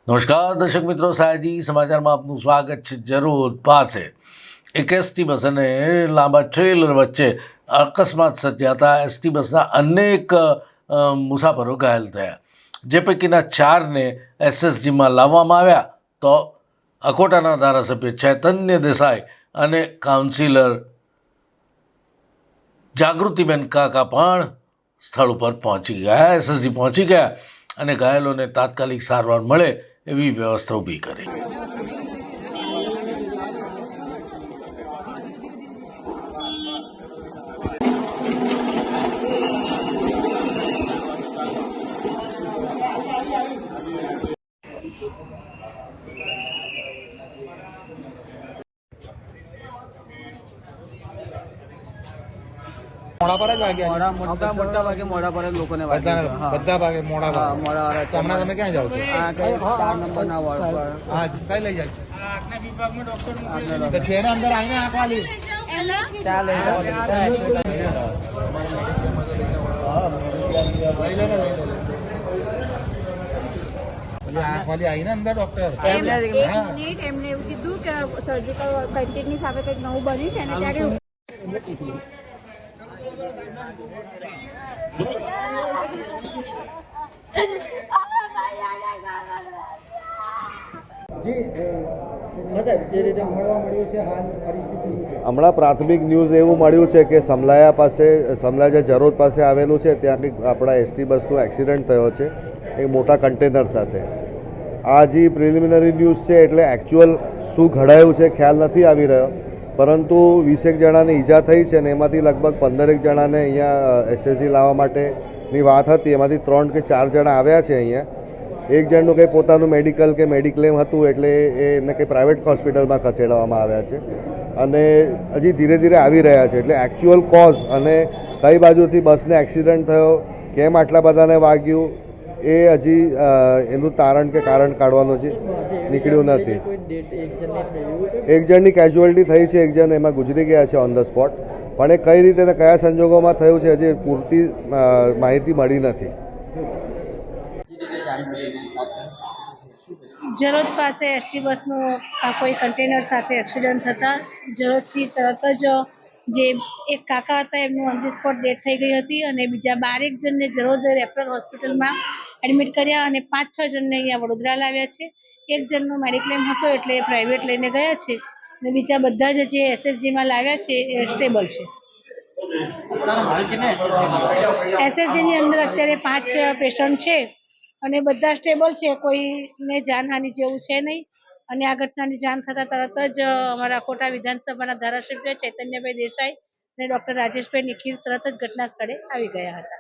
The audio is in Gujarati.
નમસ્કાર દર્શક મિત્રો, સાયજી સમાચારમાં આપનું સ્વાગત છે। જરોદ પાસે એક એસટી બસ અને લાંબા ટ્રેલર વચ્ચે અકસ્માત સર્જાતા એસટી બસના અનેક મુસાફરો ઘાયલ થયા, જે પૈકીના 4ને એસએસજીમાં લાવવામાં આવ્યા, તો અકોટાના ધારાસભ્ય ચૈતન્ય દેસાઈ અને કાઉન્સિલર જાગૃતિબેન કાકા પણ સ્થળ ઉપર પહોંચી ગયા। એસએસજી પહોંચી ગયા અને ઘાયલોને તાત્કાલિક સારવાર મળે એવી વ્યવસ્થા ઊભી કરી। મોડા પર જ વાગ્યા મોટા ભાગે મોડા પર જ લોકોને બધા ભાગે મોડા પર મોડા વાળા તો હમણાં તમે ક્યાં જાઓ છો? આ કઈ 4 નંબરના વોર્ડ પર હા, કઈ લઈ જાય તો છે ને અંદર આવીને આંખ વાલી ચાલે લઈ લે ને, આંખ વાલી આવીને અંદર ડોક્ટર એમને એવું કીધું કે સર્જિકલ કન્ટેન્ટની સાથે કંઈક નવું બન્યું છે અને ત્યાં હમણાં પ્રાથમિક ન્યૂઝ એવું મળ્યું છે કે સમલાયા જે જરોદ પાસે આવેલું છે ત્યાં કંઈક આપણા એસટી બસનો એક્સિડન્ટ થયો છે એક મોટા કન્ટેનર સાથે। આ જે પ્રિલિમિનરી ન્યૂઝ છે, એટલે એકચ્યુઅલ શું ઘડાયું છે ખ્યાલ નથી આવી રહ્યો, પરંતુ 20 જણાને ઈજા થઈ છે અને એમાંથી લગભગ 15 જણાને અહીંયા એસએસજી લાવવા માટેની વાત હતી। એમાંથી 3 કે 4 જણા આવ્યા છે અહીંયા। એક જણનું કંઈ પોતાનું મેડિકલ કે મેડિક્લેમ હતું, એટલે એને કંઈ પ્રાઇવેટ હોસ્પિટલમાં ખસેડવામાં આવ્યા છે અને હજી ધીરે ધીરે આવી રહ્યા છે। એટલે એકચ્યુઅલ કોઝ અને કઈ બાજુથી બસને એક્સિડન્ટ થયો, કેમ આટલા બધાને વાગ્યું, એ હજી એનું તારણ કે કારણ કાઢવાનું હજી નીકળ્યું નથી। એક જણની કેઝ્યુઅલ્ટી થઈ છે, એક જણ એમાં ગુજરી ગયા છે ઓન ધ સ્પોટ, પણ એ કઈ રીતે અને કયા સંજોગોમાં થયું છે હજી પૂરતી માહિતી મળી નથી। જરોદ પાસે એસટી બસનું કોઈ કન્ટેનર સાથે એક્સિડન્ટ થતાં જરોદથી તરત જ જે એક કાકા હતા એમનું ઓન ધી સ્પોટ ડેથ થઈ ગઈ હતી અને બીજા 12 જણને જરોદ રેફરલ હોસ્પિટલમાં એડમિટ કર્યા અને 5-6 જણને અહીંયા વડોદરા લાવ્યા છે। એક જણનો મેડિક્લેમ હતો એટલે એ પ્રાઇવેટ લઈને ગયા છે અને બીજા બધા જ જે એસએસજીમાં લાવ્યા છે એ સ્ટેબલ છે। એસએસજીની અંદર અત્યારે 5 પેશન્ટ છે અને બધા સ્ટેબલ છે, કોઈને જાનહાનિ જેવું છે નહીં અને આ ઘટનાની જાણ થતાં તરત જ અમારા કોટા વિધાનસભાના ધારાસભ્ય ચૈતન્યભાઈ દેસાઈ અને ડૉક્ટર રાજેશભાઈ નિખિલ તરત જ ઘટના સ્થળે આવી ગયા હતા।